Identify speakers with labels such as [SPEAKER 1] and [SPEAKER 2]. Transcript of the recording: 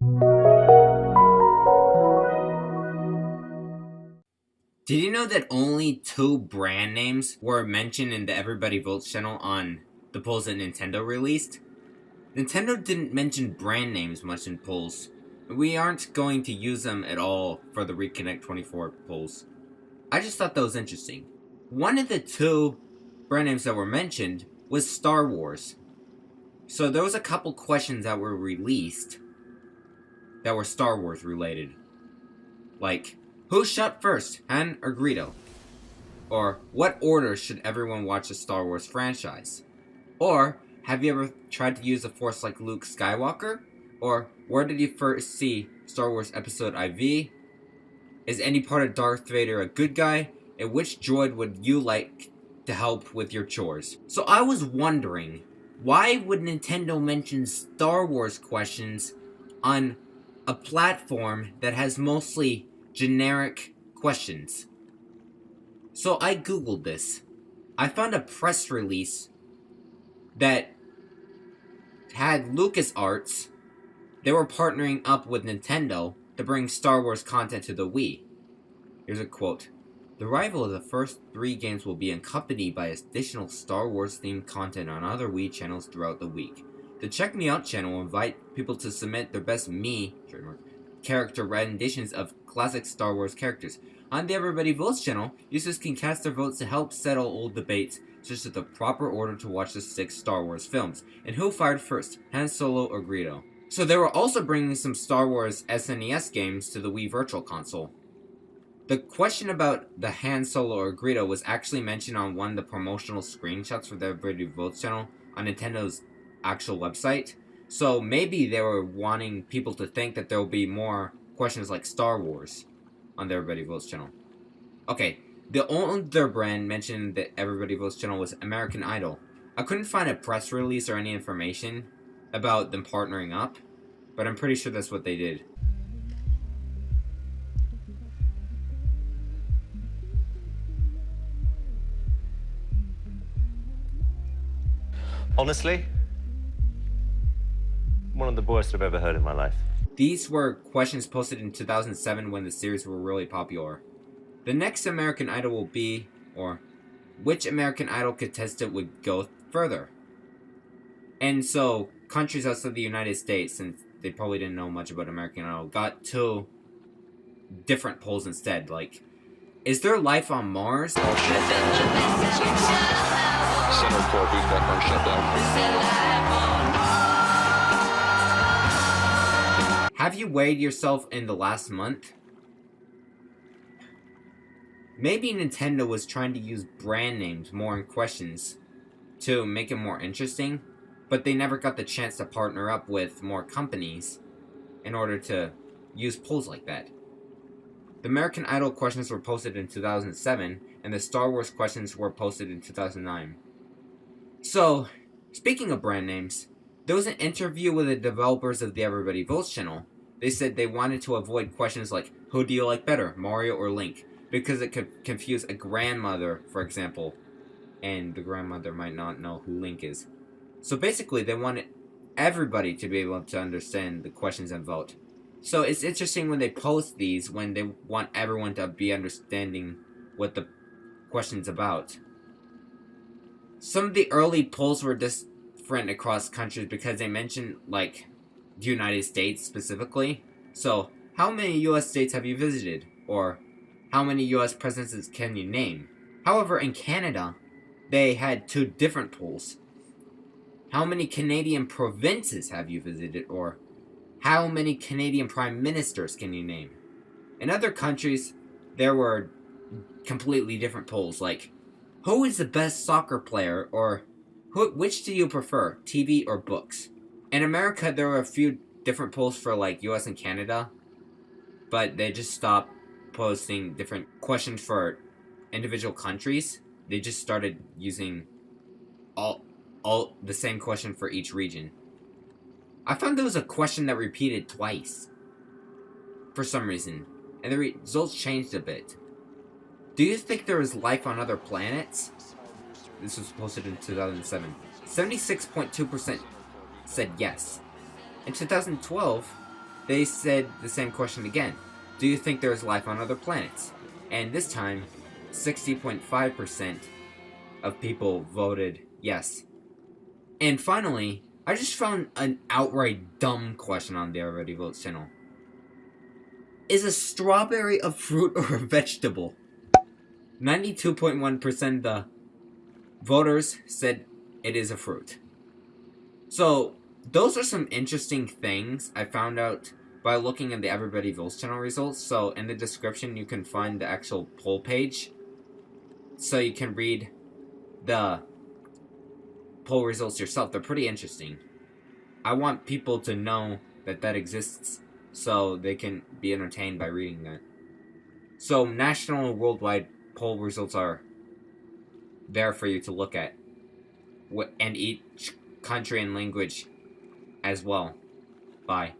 [SPEAKER 1] Did you know that only 2 brand names were mentioned in the Everybody Votes channel on the polls that Nintendo released? Nintendo didn't mention brand names much in polls. We aren't going to use them at all for the Reconnect 24 polls. I just thought that was interesting. One of the 2 brand names that were mentioned was Star Wars. So there was a couple questions that were released that were Star Wars related. Like, who shot first, Han or Greedo? Or, what order should everyone watch the Star Wars franchise? Or, have you ever tried to use the Force like Luke Skywalker? Or, where did you first see Star Wars Episode IV? Is any part of Darth Vader a good guy? And which droid would you like to help with your chores? So I was wondering, why would Nintendo mention Star Wars questions on a platform that has mostly generic questions? So I googled this. I found a press release that had LucasArts. They were partnering up with Nintendo to bring Star Wars content to the Wii. Here's a quote. The arrival of the first 3 games will be accompanied by additional Star Wars themed content on other Wii channels throughout the week. The Check Me Out channel will invite people to submit their best character renditions of classic Star Wars characters. On the Everybody Votes channel, users can cast their votes to help settle old debates, such as the proper order to watch the 6 Star Wars films, and who fired first, Han Solo or Greedo. So they were also bringing some Star Wars SNES games to the Wii Virtual Console. The question about the Han Solo or Greedo was actually mentioned on one of the promotional screenshots for the Everybody Votes channel on Nintendo's actual website. So maybe they were wanting people to think that there will be more questions like Star Wars on the Everybody Votes channel. Okay, the other brand mentioned in the Everybody Votes channel was American Idol. I couldn't find a press release or any information about them partnering up, but I'm pretty sure that's what they did.
[SPEAKER 2] Honestly, one of the worst I've ever heard in my life.
[SPEAKER 1] These were questions posted in 2007 when the series were really popular. The next American Idol will be, or which American Idol contestant would go further? And so, countries outside the United States, since they probably didn't know much about American Idol, got 2 different polls instead. Like, is there life on Mars?
[SPEAKER 3] Center core boot back on shutdown.
[SPEAKER 1] Have you weighed yourself in the last month? Maybe Nintendo was trying to use brand names more in questions to make it more interesting, but they never got the chance to partner up with more companies in order to use polls like that. The American Idol questions were posted in 2007, and the Star Wars questions were posted in 2009. So, speaking of brand names, there was an interview with the developers of the Everybody Votes channel. They said they wanted to avoid questions like, who do you like better, Mario or Link? Because it could confuse a grandmother, for example, and the grandmother might not know who Link is. So basically, they wanted everybody to be able to understand the questions and vote. So it's interesting when they post these, when they want everyone to be understanding what the question's about. Some of the early polls were different across countries because they mentioned, like, the United States specifically. So, how many US states have you visited? Or, how many US presidents can you name? However, in Canada, they had 2 different polls. How many Canadian provinces have you visited? Or, how many Canadian prime ministers can you name? In other countries, there were completely different polls, like, who is the best soccer player? Or, which do you prefer, TV or books? In America, there were a few different polls for, like, US and Canada, but they just stopped posting different questions for individual countries. They just started using all the same question for each region. I found there was a question that repeated twice for some reason, and the results changed a bit. Do you think there is life on other planets? This was posted in 2007. 76.2% said yes. In 2012, they said the same question again. Do you think there is life on other planets? And this time, 60.5% of people voted yes. And finally, I just found an outright dumb question on the Everybody Votes channel. Is a strawberry a fruit or a vegetable? 92.1% of the voters said it is a fruit. So, those are some interesting things I found out by looking at the Everybody Votes channel results. So, in the description, you can find the actual poll page. So, you can read the poll results yourself. They're pretty interesting. I want people to know that that exists so they can be entertained by reading that. So, national and worldwide poll results are there for you to look at, and each country and language as well. Bye.